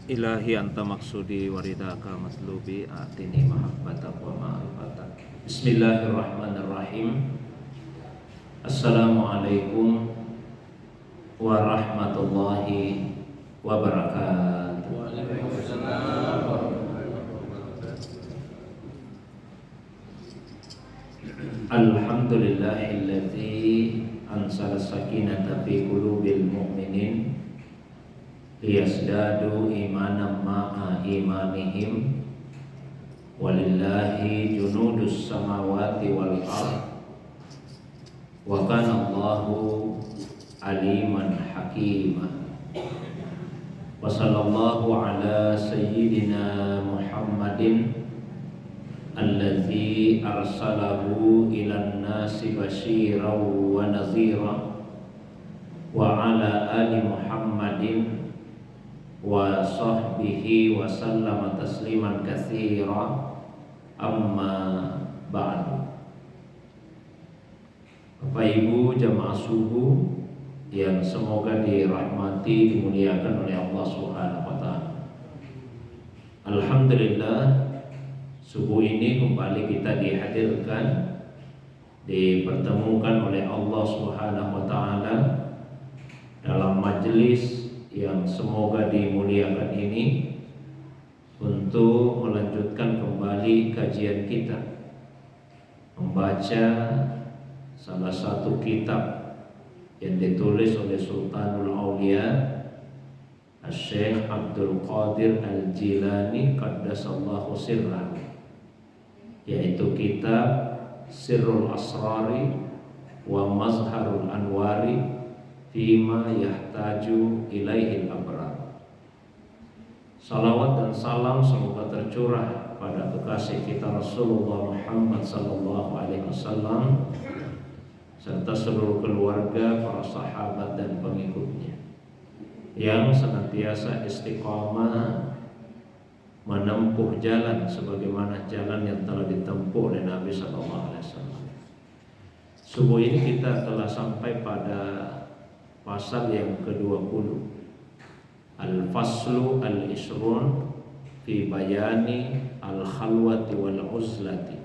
Ilahi anta maksudi waridaka matlubi atini mahabbatak wa ma'rifatak. Bismillahirrahmanirrahim. Assalamualaikum warahmatullahi wabarakatuh. Waalaikumsalam Alhamdulillahilladzi ansala sakinata fi qulubil mu'minin liyazdadu imanan ma'a imanihim walillahi junudus samawati wal ardh wa kana Allahu aliman hakima. Wa sallallahu ala sayyidina Muhammadin alladzi arsalahu ilan nasi basyiran wa nadhira wa ala ali Muhammadin wa sahbihi wa sallama tasliman katsira, amma ba'du. Bapak Ibu jamaah subuh yang semoga dirahmati dimuliakan oleh Allah Subhanahu wa taala. Alhamdulillah, subuh ini kembali kita dihadirkan, dipertemukan oleh Allah Subhanahu wa taala dalam majelis yang semoga dimuliakan ini untuk melanjutkan kembali kajian kita, membaca salah satu kitab yang ditulis oleh Sultanul Aulia Syekh Abdul Qadir Al-Jilani Qaddasallahu sirrah, yaitu kitab Sirrul Asrari wa Mazharul Anwari fima yahtaju ilaihil abrar. Salawat dan salam semoga tercurah pada kekasih kita Rasulullah Muhammad sallallahu alaihi wasallam serta seluruh keluarga, para sahabat dan pengikutnya yang senantiasa istiqamah menempuh jalan sebagaimana jalan yang telah ditempuh oleh Nabi sallallahu alaihi wasallam. Subuh ini kita telah sampai pada pasal yang ke-20, Al-Faslu Al-Isrun fi bayani Al-Khalwati wal-Uzlati.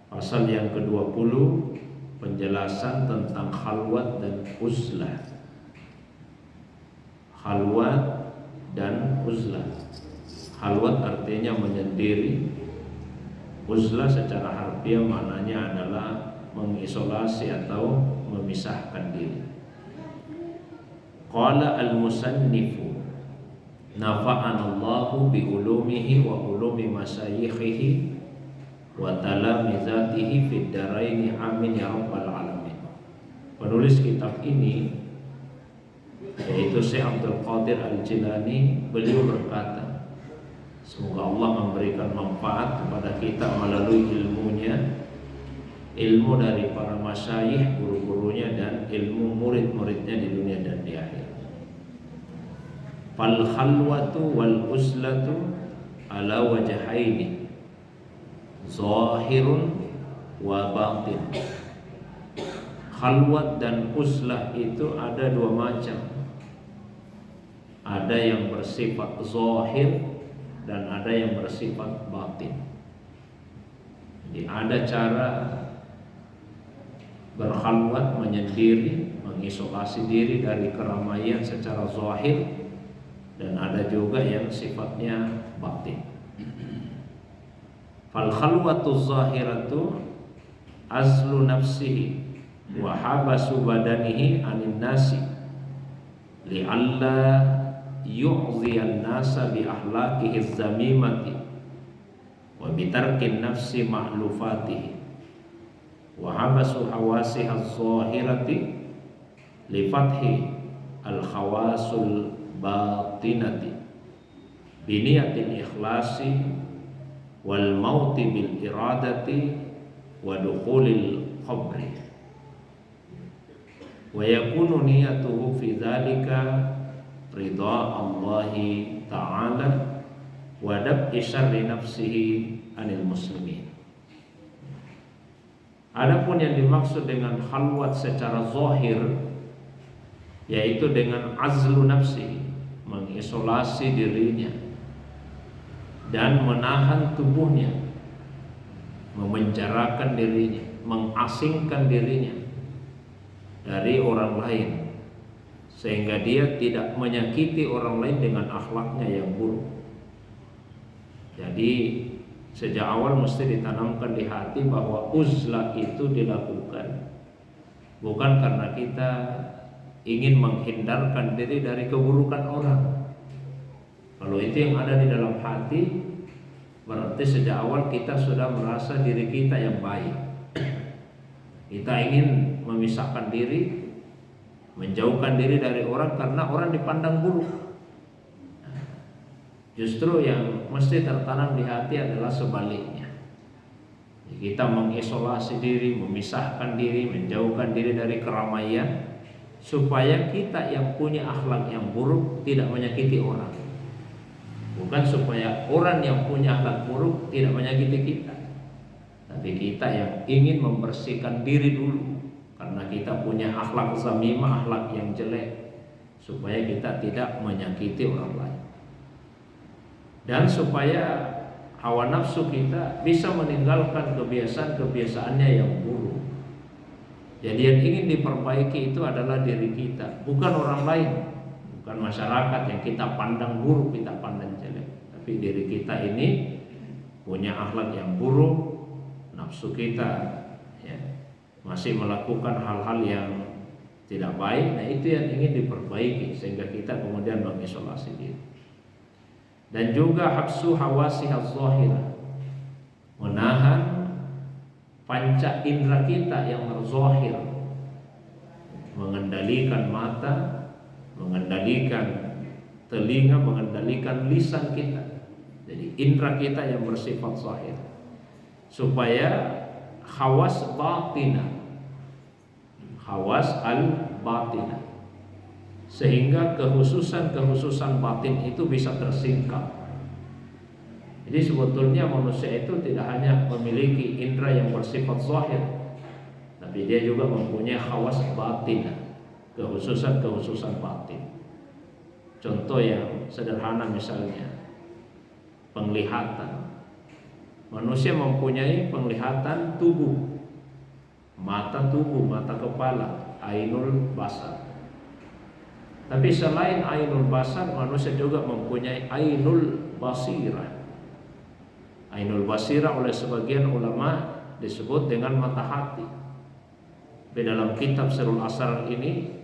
Pasal yang ke-20, penjelasan tentang khalwat dan uzlah. Khalwat dan uzlah. Khalwat artinya menyendiri. Uzlah secara harfiah maknanya adalah mengisolasi atau memisahkan diri. Qala al-musannifu nafa'anallahu bi ulumihi wa ulumi masyayikhihi wa talamizatihi fid daraini amin ya rabbal alamin. Penulis kitab ini yaitu Syekh Abdul Qadir Al-Jilani, beliau berkata, semoga Allah memberikan manfaat kepada kita melalui ilmunya, ilmu dari para masyayikh, guru-gurunya, dan ilmu murid-muridnya di dunia dan di akhirat. Fal khalwatu wal uzlatu ala wajhaini, zahirun wa batin. Khalwat dan uzlah itu ada dua macam. Ada yang bersifat zahir dan ada yang bersifat batin. Jadi ada cara berkhalwat, menyendiri, mengisolasi diri dari keramaian secara zahir, dan ada juga yang sifatnya batin. Fal khalwatu zahiratu azlu nafsihi wa habasu badanihi anin nasi li'alla yu'ziyan nasa bi ahlakihi zamimati wa bitarkin nafsi ma'lufatihi wa habasu hawasiha az-zahirati li fathi al-khawasul batinati bi niyatil ikhlasi wal mauti bil iradati wa dukhulil qabri wa yakunu niyatuhu fi dzalika ridha Allahi ta'ala wa dab'i syarri nafsihi anil muslimin. Adapun yang dimaksud dengan khalwat secara zahir yaitu dengan azlu nafsi, mengisolasi dirinya dan menahan tubuhnya, memenjarakan dirinya, mengasingkan dirinya dari orang lain, sehingga dia tidak menyakiti orang lain dengan akhlaknya yang buruk. Jadi sejak awal mesti ditanamkan di hati bahwa uzlah itu dilakukan bukan karena kita ingin menghindarkan diri dari keburukan orang. Kalau itu yang ada di dalam hati, berarti sejak awal kita sudah merasa diri kita yang baik. Kita ingin memisahkan diri, menjauhkan diri dari orang karena orang dipandang buruk. Justru yang mesti tertanam di hati adalah sebaliknya. Kita mengisolasi diri, memisahkan diri, menjauhkan diri dari keramaian, supaya kita yang punya akhlak yang buruk tidak menyakiti orang. Bukan supaya orang yang punya akhlak buruk tidak menyakiti kita, tapi kita yang ingin membersihkan diri dulu, karena kita punya akhlak zamimah, akhlak yang jelek, supaya kita tidak menyakiti orang lain. Dan supaya hawa nafsu kita bisa meninggalkan kebiasaan-kebiasaannya yang buruk. Jadi yang ingin diperbaiki itu adalah diri kita, bukan orang lain, bukan masyarakat yang kita pandang buruk, kita pandang jelek. Tapi diri kita ini punya akhlak yang buruk, nafsu kita masih melakukan hal-hal yang tidak baik. Nah itu yang ingin diperbaiki, sehingga kita kemudian mengisolasi diri. Dan juga habsu hawasi az-zahirah, menahan panca indera kita yang berzahir, mengendalikan mata, mengendalikan telinga, mengendalikan lisan kita. Jadi indera kita yang bersifat zahir, supaya hawas batinah, hawas al-batinah, sehingga kehususan-kehususan batin itu bisa tersingkap. Jadi sebetulnya manusia itu tidak hanya memiliki indera yang bersifat zahir, tapi dia juga mempunyai hawas batin, kehususan-kehususan batin. Contoh yang sederhana misalnya penglihatan. Manusia mempunyai penglihatan tubuh, mata tubuh, mata kepala, ainul basar. Tapi selain ainul basar, manusia juga mempunyai ainul basirah. Ainul basirah oleh sebagian ulama disebut dengan mata hati. Di dalam kitab Sirul Asrar ini,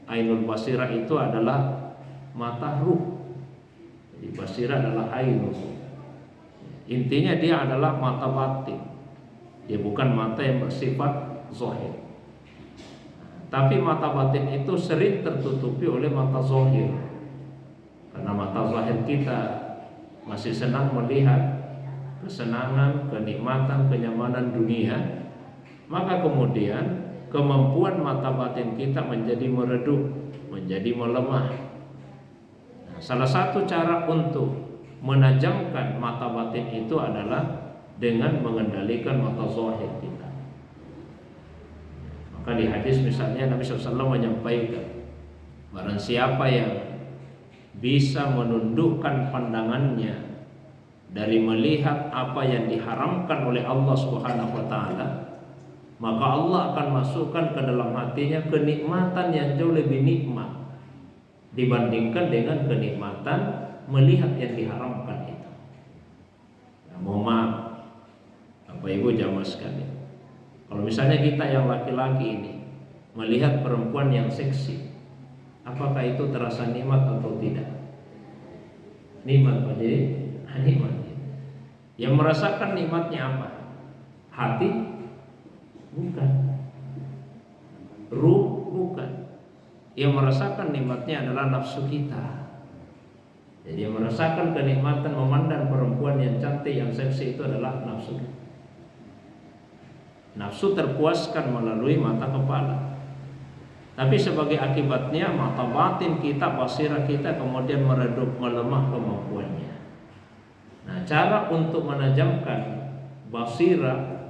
ainul basirah itu adalah mata ruh. Jadi basirah adalah ainul. Intinya dia adalah mata batin. Dia bukan mata yang bersifat zahir. Tapi mata batin itu sering tertutupi oleh mata zahir. Karena mata zahir kita masih senang melihat kesenangan, kenikmatan, kenyamanan dunia, maka kemudian kemampuan mata batin kita menjadi meredup, menjadi melemah. Nah, salah satu cara untuk menajamkan mata batin itu adalah dengan mengendalikan mata zahir kita. Maka di hadis misalnya Nabi SAW menyampaikan, barang siapa yang bisa menundukkan pandangannya dari melihat apa yang diharamkan oleh Allah Subhanahu wa taala, maka Allah akan masukkan ke dalam hatinya kenikmatan yang jauh lebih nikmat dibandingkan dengan kenikmatan melihat yang diharamkan itu. Nah, mohon maaf Bapak Ibu jamaah sekalian, kalau misalnya kita yang laki-laki ini melihat perempuan yang seksi, apakah itu terasa nikmat atau tidak? Nikmat Pak, jadi nikmat. Yang merasakan nikmatnya apa? Hati? Bukan. Ruh? Bukan. Yang merasakan nikmatnya adalah nafsu kita. Jadi yang merasakan kenikmatan memandang perempuan yang cantik, yang seksi itu adalah nafsu. Nafsu terpuaskan melalui mata kepala. Tapi sebagai akibatnya mata batin kita, basirah kita kemudian meredup, melemah kemampuannya. Nah, cara untuk menajamkan basirah,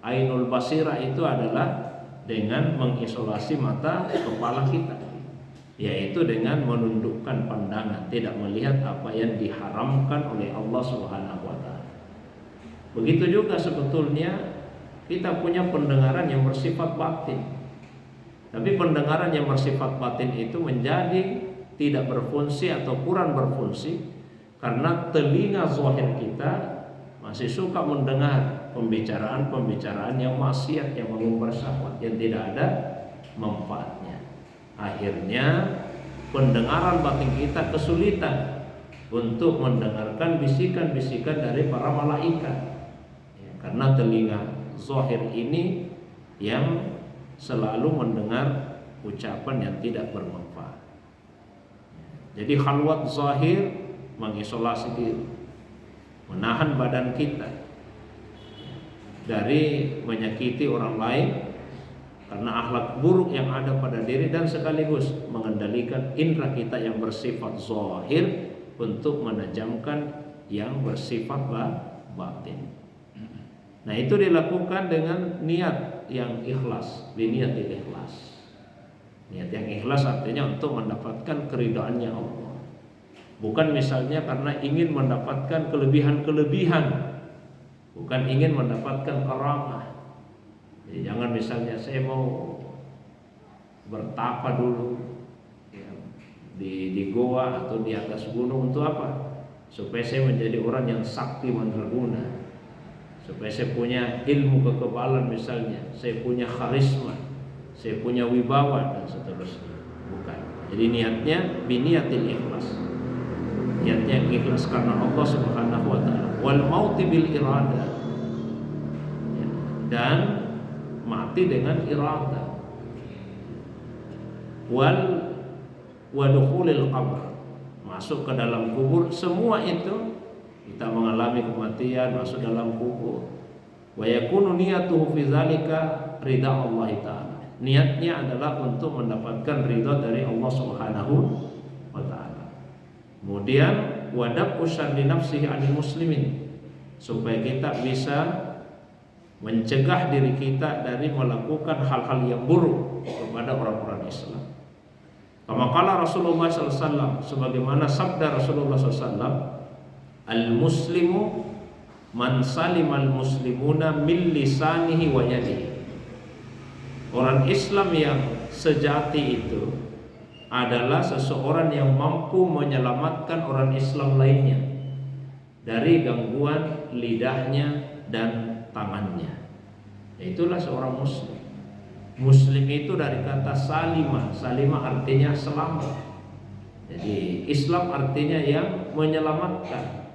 ainul basirah itu adalah dengan mengisolasi mata kepala kita. yaitu dengan menundukkan pandangan, tidak melihat apa yang diharamkan oleh Allah Subhanahu wa taala. Begitu juga sebetulnya kita punya pendengaran yang bersifat batin. Tapi pendengaran yang bersifat batin itu menjadi tidak berfungsi atau kurang berfungsi karena telinga zahir kita masih suka mendengar pembicaraan-pembicaraan yang maksiat, yang mengumbar syahwat, yang tidak ada manfaatnya. Akhirnya pendengaran batin kita kesulitan untuk mendengarkan bisikan-bisikan dari para malaikat, ya, karena telinga zahir ini yang selalu mendengar ucapan yang tidak bermanfaat. Jadi khalwat zahir mengisolasi diri, menahan badan kita dari menyakiti orang lain karena akhlak buruk yang ada pada diri, dan sekaligus mengendalikan indera kita yang bersifat zahir untuk menajamkan yang bersifat batin. Nah, itu dilakukan dengan niat yang ikhlas, biniatil ikhlas. Niat yang ikhlas artinya untuk mendapatkan keridhaannya Allah. Bukan misalnya karena ingin mendapatkan kelebihan-kelebihan, bukan ingin mendapatkan karamah. Jadi jangan misalnya saya mau bertapa dulu ya, di goa atau di atas gunung, untuk apa? Supaya saya menjadi orang yang sakti mandraguna, supaya saya punya ilmu kekebalan misalnya, saya punya karisma, saya punya wibawa dan seterusnya. Bukan. Jadi niatnya biniatil ikhlas. Niatnya ikhlas karena Allah Subhanahu wa taala. Wal mauti bil irada. Ya, dan mati dengan irada. Wal wadukhulil qabr. Masuk ke dalam kubur, semua itu kita mengalami kematian, masuk dalam kubur. Wa yakunu niyatuhu fi dzalika ridha Allah taala. Niatnya adalah untuk mendapatkan ridha dari Allah Subhanahu wa taala. Kemudian wadab usyarri nafsihi 'anil muslimin, supaya kita bisa mencegah diri kita dari melakukan hal-hal yang buruk kepada orang-orang Islam. Kama qala Rasulullah sallallahu alaihi wasallam, sebagaimana sabda Rasulullah sallallahu alaihi wasallam, al-muslimu man salimal muslimuna min lisanihi wa yadihi. Orang Islam yang sejati itu adalah seseorang yang mampu menyelamatkan orang Islam lainnya dari gangguan lidahnya dan tangannya. Itulah seorang muslim. Muslim itu dari kata salimah. Salimah artinya selamat. Jadi Islam artinya yang menyelamatkan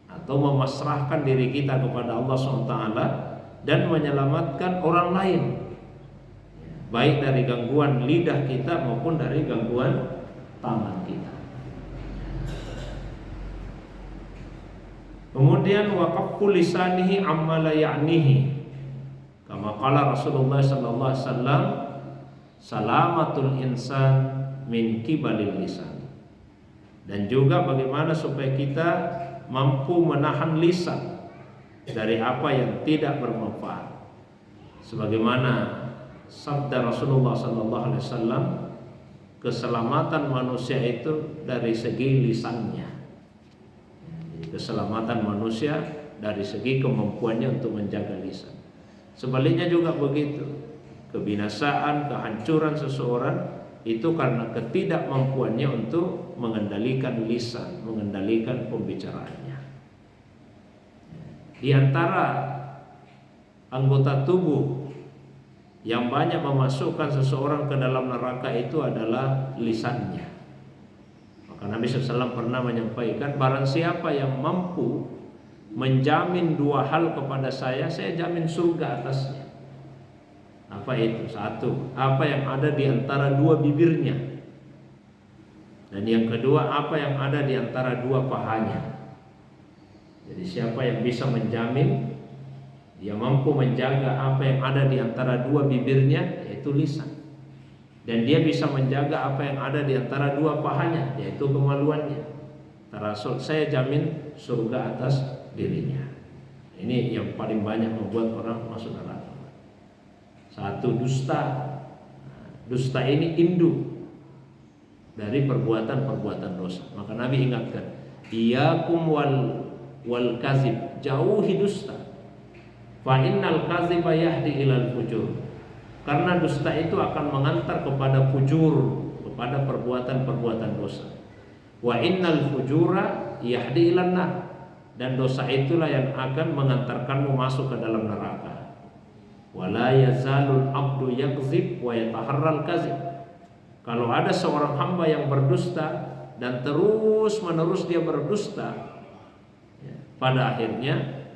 atau memasrahkan diri kita kepada Allah SWT dan menyelamatkan orang lain, baik dari gangguan lidah kita maupun dari gangguan tangan kita. Kemudian waqaffu lisanihi amma la ya'nihi, kama qala Rasulullah sallallahu alaihi wasallam, salamatul insan min kibalil lisan. Dan juga bagaimana supaya kita mampu menahan lisan dari apa yang tidak bermanfaat. Sebagaimana sabda Rasulullah sallallahu alaihi wasallam, keselamatan manusia itu dari segi lisannya. Keselamatan manusia dari segi kemampuannya untuk menjaga lisan. Sebaliknya juga begitu. Kebinasaan, kehancuran seseorang itu karena ketidakmampuannya untuk mengendalikan lisan, mengendalikan pembicaraannya. Di antara anggota tubuh yang banyak memasukkan seseorang ke dalam neraka itu adalah lisannya. Maka Nabi SAW pernah menyampaikan, barang siapa yang mampu menjamin dua hal kepada saya jamin surga atasnya. Apa itu? Satu, apa yang ada di antara dua bibirnya. Dan yang kedua, apa yang ada di antara dua pahanya. Jadi siapa yang bisa menjamin, dia mampu menjaga apa yang ada di antara dua bibirnya, yaitu lisan. Dan dia bisa menjaga apa yang ada di antara dua pahanya, yaitu kemaluannya. Rasul, saya jamin surga atas dirinya. Ini yang paling banyak membuat orang masuk neraka. Satu, dusta. Dusta ini induk. dari perbuatan-perbuatan dosa. Maka Nabi ingatkan, iyyakum wal kazib, jauhi dusta. Fa innal kaziba yahdi ilal fujur. Karena dusta itu akan mengantar kepada fujur, kepada perbuatan-perbuatan dosa. Wa innal fujura yahdi ilan nar. Dan dosa itulah yang akan mengantarkanmu masuk ke dalam neraka. Wala yazalul abdu yakzib wa yataharral kazib. Kalau ada seorang hamba yang berdusta dan terus menerus dia berdusta, pada akhirnya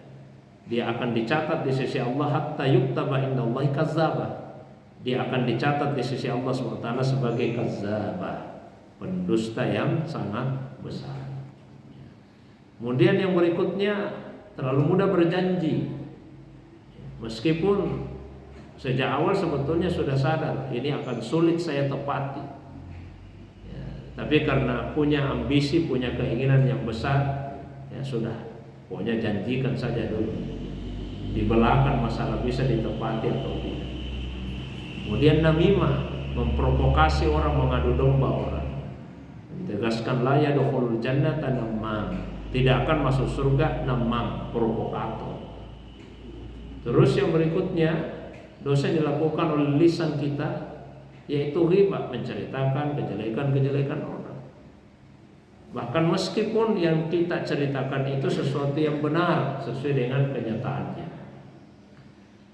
dia akan dicatat di sisi Allah hatta yuktaba indallahi kazzaba. Dia akan dicatat di sisi Allah SWT sebagai kazzaba, pendusta yang sangat besar. Kemudian yang berikutnya, terlalu mudah berjanji. Meskipun sejak awal sebetulnya sudah sadar ini akan sulit saya tepati, ya, tapi karena punya ambisi, punya keinginan yang besar, ya sudah, pokoknya janjikan saja dulu. Di belakang masalah bisa ditepati atau tidak. Kemudian namimah, memprovokasi orang, mengadu domba orang. Ditegaskan la yadkhulul jannata namam, tidak akan masuk surga namam, provokator. Terus yang berikutnya, dosa yang dilakukan oleh lisan kita, yaitu ghibah, menceritakan kejelekan-kejelekan orang. Bahkan meskipun yang kita ceritakan itu sesuatu yang benar sesuai dengan kenyataannya.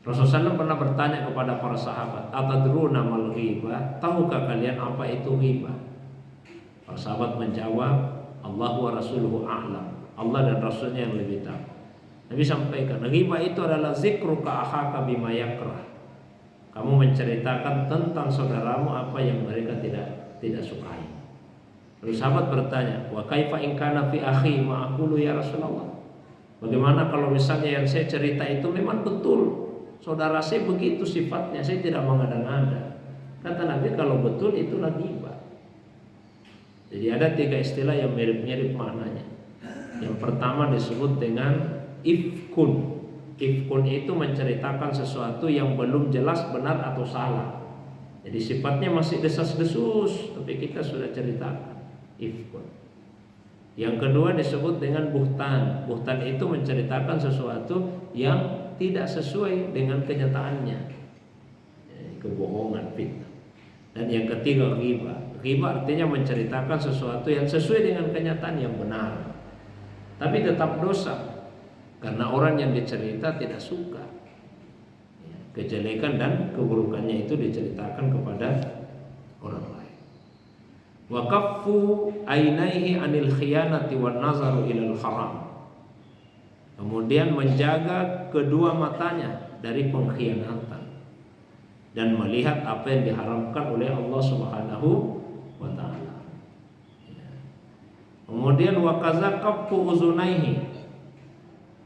Rasulullah SAW pernah bertanya kepada para sahabat, atadruna mal ghibah, tahukah kalian apa itu ghibah? Para sahabat menjawab, Allah wa rasuluhu a'lam, Allah dan Rasulnya yang lebih tahu. Nabi sampaikan, ghibah itu adalah zikruka akhaka bima yakrah. Kamu menceritakan tentang saudaramu apa yang mereka tidak sukai. Lalu sahabat bertanya, wa kaifa in kana fi akhi ma aqulu ya Rasulullah? Bagaimana kalau misalnya yang saya cerita itu memang betul, saudara saya begitu sifatnya, saya tidak mengada-ngada. Kata Nabi, kalau betul itulah ghibah. Jadi ada 3 istilah yang mirip-mirip maknanya. Yang pertama disebut dengan ifkun. Ifkun itu menceritakan sesuatu yang belum jelas benar atau salah. Jadi sifatnya masih desas-desus, tapi kita sudah ceritakan. Ifkun. Yang kedua disebut dengan buhtan. Buhtan itu menceritakan sesuatu yang tidak sesuai dengan kenyataannya, kebohongan, fitnah. Dan yang ketiga ghibah. Ghibah artinya menceritakan sesuatu yang sesuai dengan kenyataan yang benar, tapi tetap dosa. Karena orang yang dicerita tidak suka, kejelekan dan keburukannya itu diceritakan kepada orang lain. Wa kaffu ainaihi anil khiyanati wan nazaru ilal haram. Kemudian menjaga kedua matanya dari pengkhianatan dan melihat apa yang diharamkan oleh Allah Subhanahu wa taala. Kemudian wa kazaqaffu uzunaihi.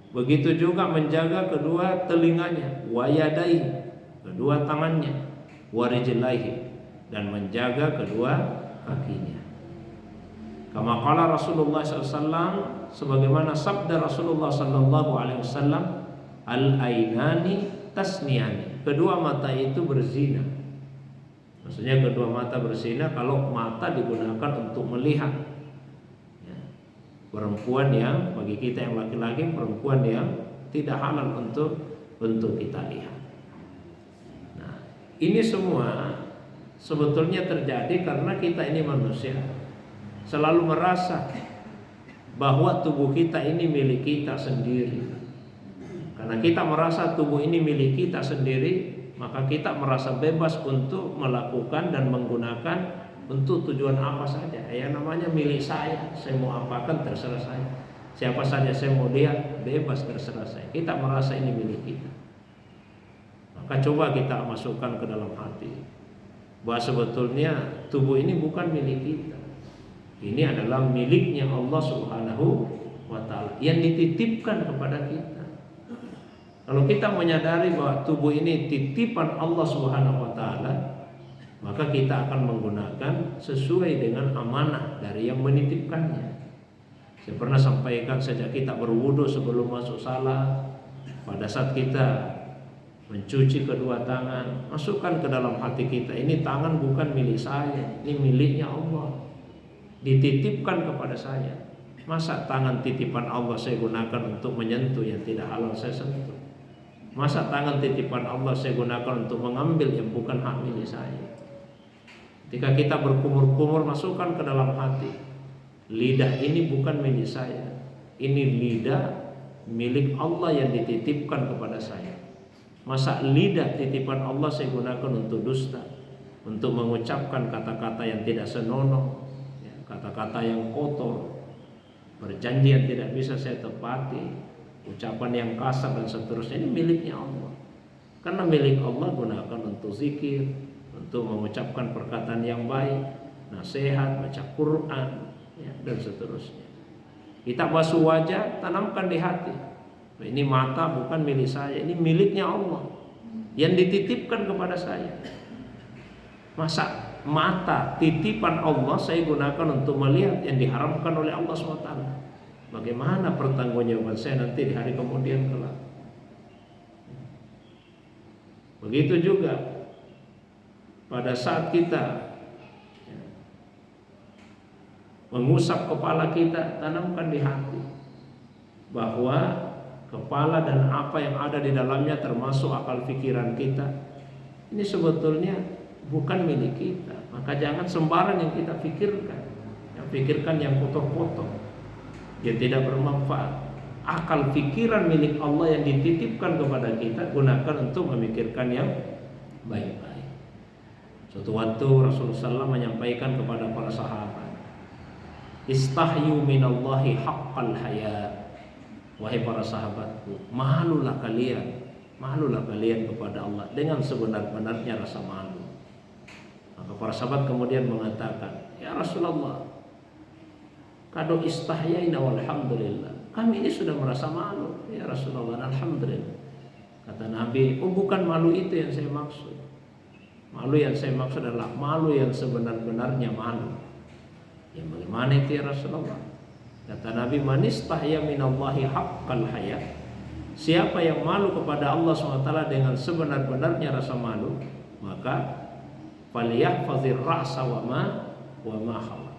Begitu juga menjaga kedua telinganya, wayadaihi, kedua tangannya, warijlaihi, dan menjaga kedua kakinya. Kama qala Rasulullah SAW, sebagaimana sabda Rasulullah SAW, al-ainani tasniani, kedua mata itu berzina. Maksudnya kedua mata berzina kalau mata digunakan untuk melihat. Perempuan yang bagi kita yang laki-laki, perempuan yang tidak halal untuk kita lihat. Nah, ini semua sebetulnya terjadi karena kita ini manusia selalu merasa bahwa tubuh kita ini milik kita sendiri. Karena kita merasa tubuh ini milik kita sendiri, maka kita merasa bebas untuk melakukan dan menggunakan untuk tujuan apa saja. Yang namanya milik saya mau apakan terserah saya. Siapa saja saya mau lihat, bebas, terserah saya. Kita merasa ini milik kita. Maka coba kita masukkan ke dalam hati bahwa sebetulnya tubuh ini bukan milik kita. Ini adalah miliknya Allah Subhanahu wa ta'ala yang dititipkan kepada kita. Kalau kita menyadari bahwa tubuh ini titipan Allah Subhanahu wa ta'ala, maka kita akan menggunakan sesuai dengan amanah dari yang menitipkannya. Saya pernah sampaikan, sejak kita berwudu sebelum masuk salat, pada saat kita mencuci kedua tangan, masukkan ke dalam hati kita, ini tangan bukan milik saya, ini miliknya Allah. dititipkan kepada saya. Masa tangan titipan Allah saya gunakan untuk menyentuh yang tidak halal saya sentuh? Masa tangan titipan Allah saya gunakan untuk mengambil yang bukan hak milik saya? Ketika kita berkumur-kumur, masukkan ke dalam hati, lidah ini bukan milik saya, ini lidah milik Allah yang dititipkan kepada saya. Masa lidah titipan Allah saya gunakan untuk dusta, untuk mengucapkan kata-kata yang tidak senonoh, kata-kata yang kotor, berjanji yang tidak bisa saya tepati, ucapan yang kasar dan seterusnya. Ini miliknya Allah. Karena milik Allah, gunakan untuk zikir, untuk mengucapkan perkataan yang baik, nasihat, baca Quran, dan seterusnya. Kita basuh wajah, tanamkan di hati, ini mata bukan milik saya, ini miliknya Allah yang dititipkan kepada saya. Masa mata titipan Allah saya gunakan untuk melihat yang diharamkan oleh Allah SWT? Bagaimana pertanggungjawaban saya nanti di hari kemudian kelak? Begitu juga pada saat kita mengusap kepala kita, tanamkan di hati bahwa kepala dan apa yang ada di dalamnya termasuk akal pikiran kita, ini sebetulnya bukan milik kita. Maka jangan sembarang yang kita pikirkan, yang kotor-kotor, yang tidak bermanfaat. Akal pikiran milik Allah yang dititipkan kepada kita, gunakan untuk memikirkan yang baik-baik. Suatu waktu Rasulullah SAW menyampaikan kepada para sahabat, istahyu minallahi haqqal haya. Wahai para sahabatku, malulah kalian kepada Allah dengan sebenar-benarnya rasa malu. Maka para sahabat kemudian mengatakan, ya Rasulullah, kado istahyaina walhamdulillah, kami ini sudah merasa malu ya Rasulullah, alhamdulillah. Kata Nabi, oh bukan malu itu yang saya maksud. Malu yang saya maksud adalah malu yang sebenar-benarnya malu. Yang bagaimana itu ya Rasulullah? Kata Nabi, man istahya minallahi haqqal haya, siapa yang malu kepada Allah SWT dengan sebenar-benarnya rasa malu, maka falyahfazir ra'sa wa ma hawa,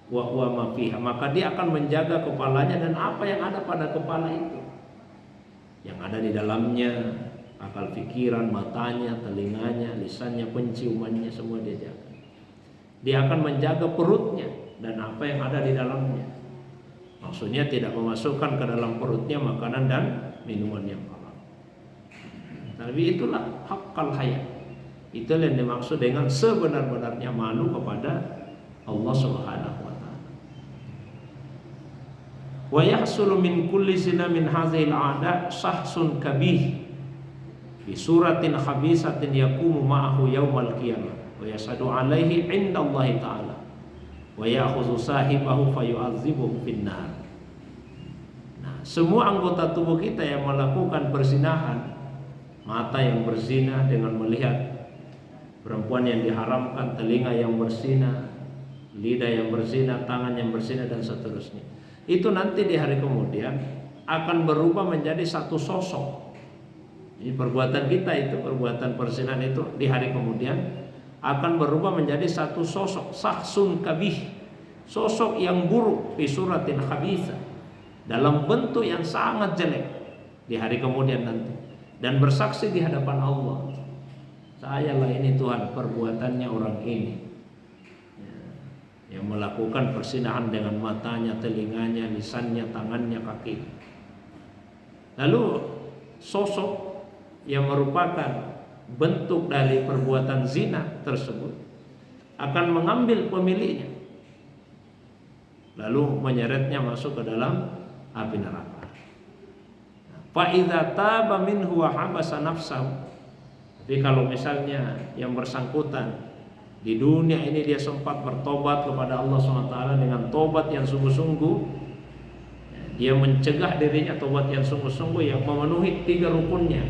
wa ma fiha, maka dia akan menjaga kepalanya dan apa yang ada pada kepala itu, yang ada di dalamnya, akal pikiran, matanya, telinganya, lisannya, penciumannya, semua dia jaga. Dia akan menjaga perutnya dan apa yang ada di dalamnya. Maksudnya tidak memasukkan ke dalam perutnya makanan dan minuman yang haram. Tapi itulah haqqal haya. Itulah yang dimaksud dengan sebenar-benarnya malu kepada Allah Subhanahu wa taala. Wa yahsulu min kulli zina min hadhil a'da sahsun kabih bi suratin khabisatin yaqumu ma'ahu yaumal qiyamah wa yasadu alaihi indallahi ta'ala wa ya'khudhu sahibahu fayu'adzibuhu finnar. Nah, semua anggota tubuh kita yang melakukan perzinahan, mata yang berzina dengan melihat perempuan yang diharamkan, telinga yang berzina, lidah yang berzina, tangan yang berzina dan seterusnya, itu nanti di hari kemudian akan berubah menjadi satu sosok. Ini perbuatan kita itu, perbuatan perzinahan itu di hari kemudian akan berubah menjadi satu sosok, sahsun kabih, sosok yang buruk, fi suratin khabithah, dalam bentuk yang sangat jelek di hari kemudian nanti, dan bersaksi di hadapan Allah, sayalah ini Tuhan perbuatannya orang ini, yang melakukan perzinahan dengan matanya, telinganya, lisannya, tangannya, kaki. Lalu sosok yang merupakan bentuk dari perbuatan zina tersebut akan mengambil pemiliknya, lalu menyeretnya masuk ke dalam api neraka. Fa idza taba minhu wa habasa nafsahu. Tapi kalau misalnya yang bersangkutan di dunia ini dia sempat bertobat kepada Allah SWT dengan tobat yang sungguh-sungguh, dia mencegah dirinya tobat yang sungguh-sungguh yang memenuhi 3 rukunnya,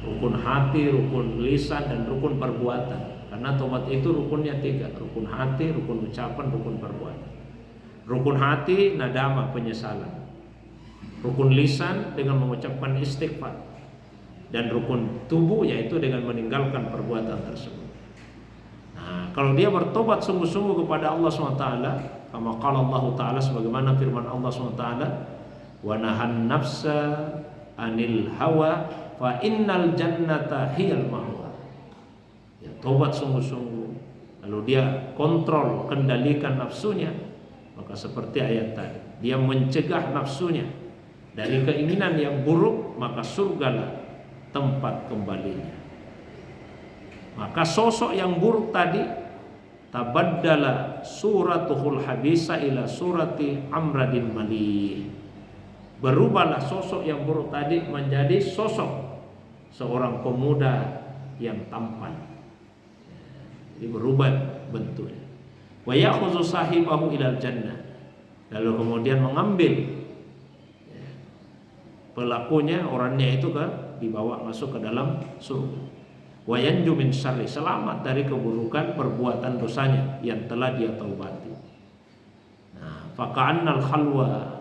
rukun hati, rukun lisan, dan rukun perbuatan. Karena tobat itu rukunnya 3, rukun hati, rukun ucapan, rukun perbuatan. Rukun hati nadama, penyesalan. Rukun lisan dengan mengucapkan istighfar, dan rukun tubuh yaitu dengan meninggalkan perbuatan tersebut. Nah, Nah, kalau dia bertobat sungguh-sungguh kepada Allah SWT, kama qala Allah Ta'ala, sebagaimana firman Allah SWT, wa nahan nafsa anil hawa fa innal jannata hiyal ma'wa. Ya, tobat sungguh-sungguh, lalu dia kontrol, kendalikan nafsunya, maka seperti ayat tadi, dia mencegah nafsunya dari keinginan yang buruk, maka surgalah tempat kembalinya. Maka sosok yang buruk tadi, tabaddala suratuhul habisa ila surati amradin malih. Berubahlah sosok yang buruk tadi menjadi sosok seorang pemuda yang tampan. Jadi berubah bentuknya. Wa ya'khudhu sahibahu ilal jannah. Lalu kemudian mengambil pelakunya, orangnya itu dibawa masuk ke dalam surga. Wa yanju min syarri, selamat dari keburukan perbuatan dosanya yang telah dia taubati. Nah, faka'annal khalwa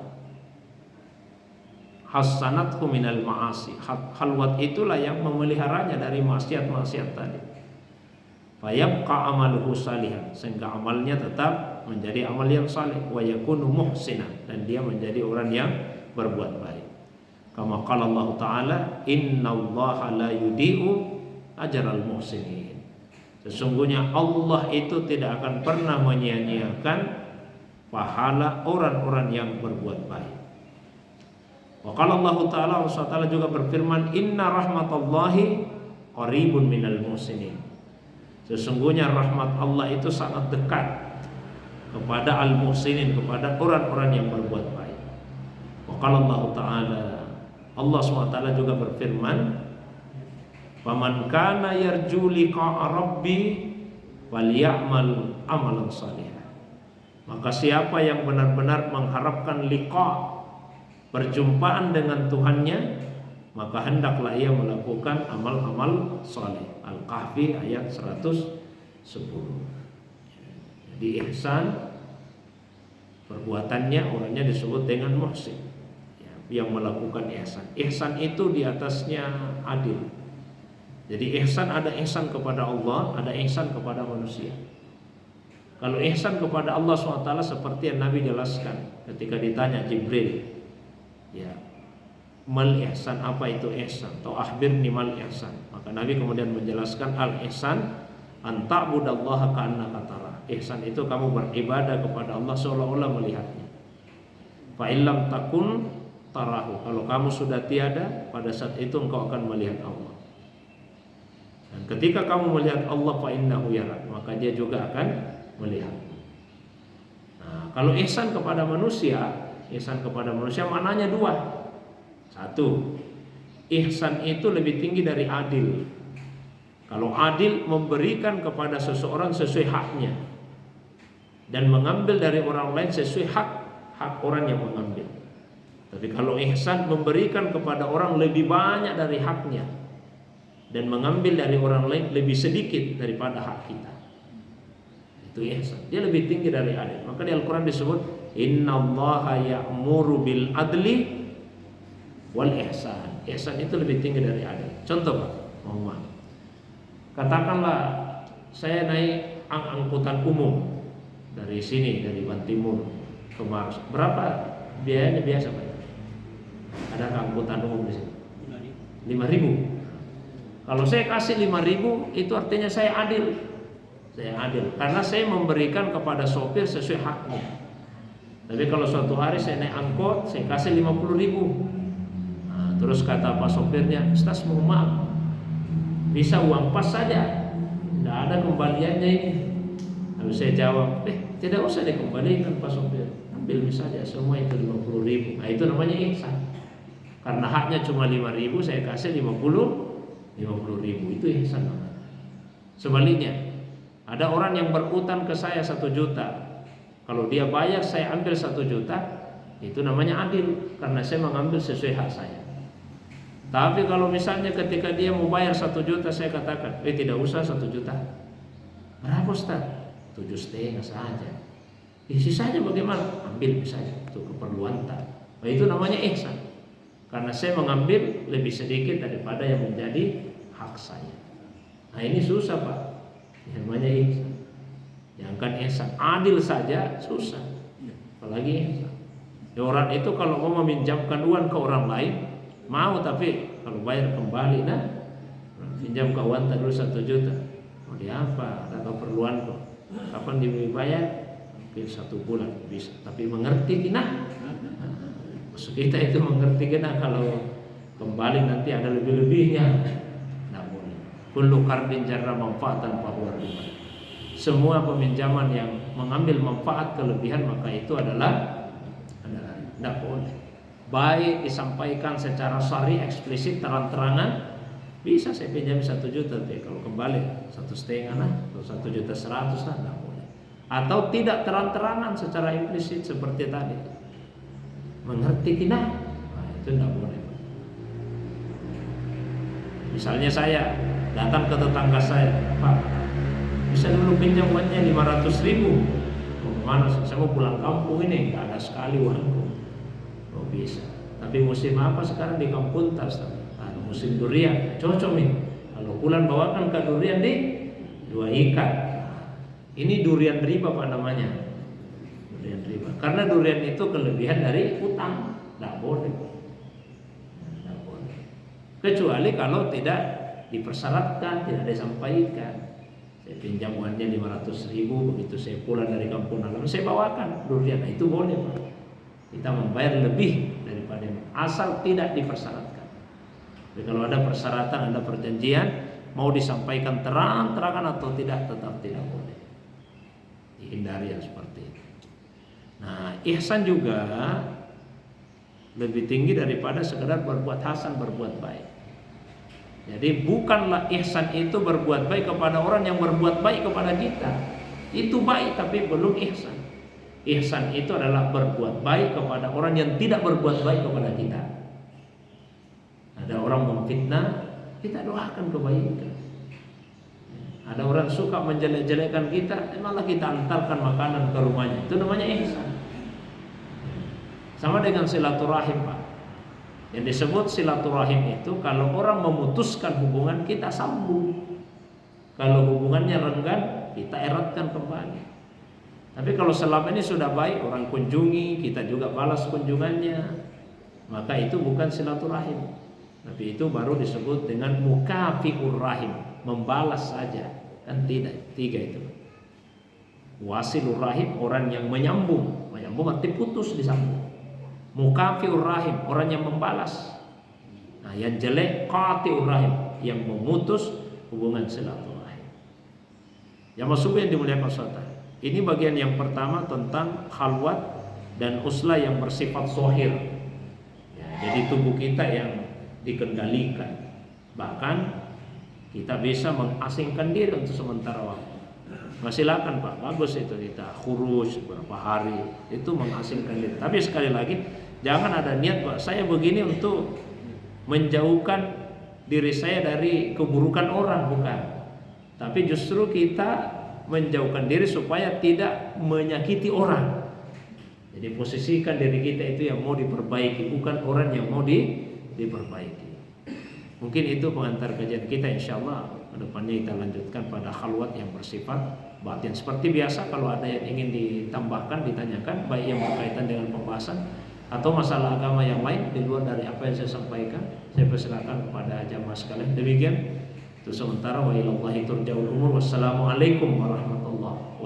hasanathu minal ma'asi. Khalwat itulah yang memeliharanya dari maksiat-maksiat tadi. Fayabqa amaluhu salihan, sehingga amalnya tetap menjadi amal yang saleh. Wa yakunu muhsinan, dan dia menjadi orang yang berbuat baik. Kama qala Allah Ta'ala, innallaha la yudi'u ajral muhsinin. Sesungguhnya Allah itu tidak akan pernah menyia-nyiakan pahala orang-orang yang berbuat baik. Wa qala Allah Ta'ala, Allah Ta'ala juga berfirman, inna rahmatallahi qaribun minal muhsinin. Sesungguhnya rahmat Allah itu sangat dekat kepada al-muhsinin, kepada orang-orang yang berbuat baik. Wa qala Allah Ta'ala, Allah SWT juga berfirman, faman kana yarju liqa'a rabbi falyamal amalan shalihan. Maka siapa yang benar-benar mengharapkan liqa', perjumpaan dengan Tuhannya, maka hendaklah ia melakukan amal-amal saleh. Al-Kahfi ayat 110. Jadi ihsan perbuatannya, orangnya disebut dengan muhsin, yang melakukan ihsan. Ihsan itu di atasnya adil. Jadi ihsan, ada ihsan kepada Allah, ada ihsan kepada manusia. Kalau ihsan kepada Allah SWT seperti yang Nabi jelaskan ketika ditanya Jibril, ya, mal ihsan, apa itu ihsan? Atau akhbirni mal ihsan. Maka Nabi kemudian menjelaskan, al ihsan an ta'budallaha ka'annaka tarah. Ihsan itu kamu beribadah kepada Allah seolah-olah melihatnya. Fa illam takun tarahu, kalau kamu sudah tiada, pada saat itu engkau akan melihat Allah. Dan ketika kamu melihat Allah, fa innahu yarak, maka dia juga akan melihat. Nah, kalau ihsan kepada manusia, maknanya dua. Satu, ihsan itu lebih tinggi dari adil. Kalau adil, memberikan kepada seseorang sesuai haknya dan mengambil dari orang lain sesuai hak orang yang mengambil. Tapi kalau ihsan, memberikan kepada orang lebih banyak dari haknya dan mengambil dari orang lain lebih sedikit daripada hak kita. Itu ihsan. Dia lebih tinggi dari adil. Maka di Al-Quran disebut, innallaha ya'muru bil adli wal ihsan. Ihsan itu lebih tinggi dari adil. Contoh Pak, mohon maaf. Katakanlah saya naik angkutan umum dari sini, dari Bantimur ke Maros. Berapa biayanya biasa Pak? Ada angkutan umum di sini? 5.000. Kalau saya kasih 5.000, itu artinya saya adil. Saya adil karena saya memberikan kepada sopir sesuai haknya. Tapi kalau suatu hari saya naik angkot, saya kasih 50.000. Nah, terus kata pak sopirnya, Ustaz mohon maaf, bisa uang pas saja, tidak ada kembaliannya ini. Lalu saya jawab, tidak usah dikembalikan pak sopir, ambil saja semua itu 50.000. Nah, itu namanya ihsan. Karena haknya cuma 5.000, saya kasih 50.000, itu ihsan. Sebaliknya, ada orang yang berutang ke saya 1 juta. Kalau dia bayar, saya ambil 1 juta, itu namanya adil, karena saya mengambil sesuai hak saya. Tapi kalau misalnya ketika dia mau bayar 1 juta, saya katakan, tidak usah 1 juta. Berapa Ustaz? 7,5 saja. Sisanya bagaimana? Ambil saja, itu keperluan tak. Nah, itu namanya ihsan. Karena saya mengambil lebih sedikit daripada yang menjadi hak saya. Nah, ini susah Pak. Namanya ihsan. Jangankan ihsan, adil saja susah, apalagi ihsan. Ya, orang itu kalau mau meminjamkan uang ke orang lain mau, tapi kalau bayar kembali, nah pinjam ke uang dulu 1 juta, mau diapa? Ada keperluan kok. Kapan dibayar? Mungkin 1 bulan bisa, tapi mengerti kena. Maksud kita itu mengerti kena kalau kembali nanti ada lebih-lebihnya. Nah, boleh. Kullu qardin jarra manfaatan fahuwa riba. Semua peminjaman yang mengambil manfaat kelebihan maka itu adalah tidak boleh. Baik disampaikan secara syar'i eksplisit terang-terangan, bisa saya pinjam 1 juta, tapi kalau kembali 1,5 lah, atau 1,100,000 lah, tidak boleh. Atau tidak terang-terangan secara implisit seperti tadi, mengerti tidak? Nah, itu tidak boleh. Misalnya saya datang ke tetangga saya, Pak, bisa dulu pinjam uangnya 500.000. Mau kemana? Saya mau pulang kampung ini, nggak ada sekali uangku. Oh bisa. Tapi musim apa sekarang di kampung tas? Musim durian, cocok nih. Kalau pulang bawakan ke durian di 2 ikat. Ini durian riba Pak namanya. Durian riba. Karena durian itu kelebihan dari utang, tidak boleh. Tidak boleh. Kecuali kalau tidak dipersyaratkan, tidak disampaikan. Saya pinjam uangnya 500.000, begitu saya pulang dari kampung halaman saya bawakan durian. Nah, itu boleh Pak. Kita membayar lebih daripada asal tidak dipersyaratkan. Jadi kalau ada persyaratan, ada perjanjian, mau disampaikan terang-terangan atau tidak, tetap tidak boleh. Dihindari yang seperti itu. Nah, ihsan juga lebih tinggi daripada sekedar berbuat hasan, berbuat baik. Jadi bukanlah ihsan itu berbuat baik kepada orang yang berbuat baik kepada kita. Itu baik tapi belum ihsan. Ihsan itu adalah berbuat baik kepada orang yang tidak berbuat baik kepada kita. Ada orang memfitnah, kita doakan kebaikan. Ada orang suka menjelek-jelekan kita, malah kita antarkan makanan ke rumahnya. Itu namanya ihsan. Sama dengan silaturahim Pak. Yang disebut silaturahim itu kalau orang memutuskan hubungan, kita sambung. Kalau hubungannya renggan, kita eratkan kembali. Tapi kalau selama ini sudah baik, orang kunjungi, kita juga balas kunjungannya, maka itu bukan silaturahim. Tapi itu baru disebut dengan mukafiur rahim, membalas saja. Kan tidak, 3 itu. Wasilur rahim, orang yang menyambung. Menyambung arti putus disambung. Mukafiur rahim, orang yang membalas. Nah, yang jelek qatiur rahim, yang memutus hubungan silaturahim. Yang maksudnya yang dimuliakan saudara. Ini bagian yang pertama tentang khalwat dan uslah yang bersifat zahir. Ya, jadi tubuh kita yang dikendalikan. Bahkan kita bisa mengasingkan diri untuk sementara waktu. Nah, silakan Pak, bagus itu kita khuruj beberapa hari, itu mengasingkan diri. Tapi sekali lagi, jangan ada niat Pak, saya begini untuk menjauhkan diri saya dari keburukan orang, bukan. Tapi justru kita menjauhkan diri supaya tidak menyakiti orang. Jadi posisikan diri kita itu yang mau diperbaiki, bukan orang yang mau diperbaiki. Mungkin itu pengantar kajian kita, insyaallah kedepannya kita lanjutkan pada khalwat yang bersifat batin. Seperti biasa, kalau ada yang ingin ditambahkan, ditanyakan, baik yang berkaitan dengan pembahasan atau masalah agama yang lain di luar dari apa yang saya sampaikan, saya persilakan kepada jamaah sekalian. Demikian itu sementara. Wa ilallahi turja'ul umur. Wassalamualaikum warahmatullahi wabarakatuh.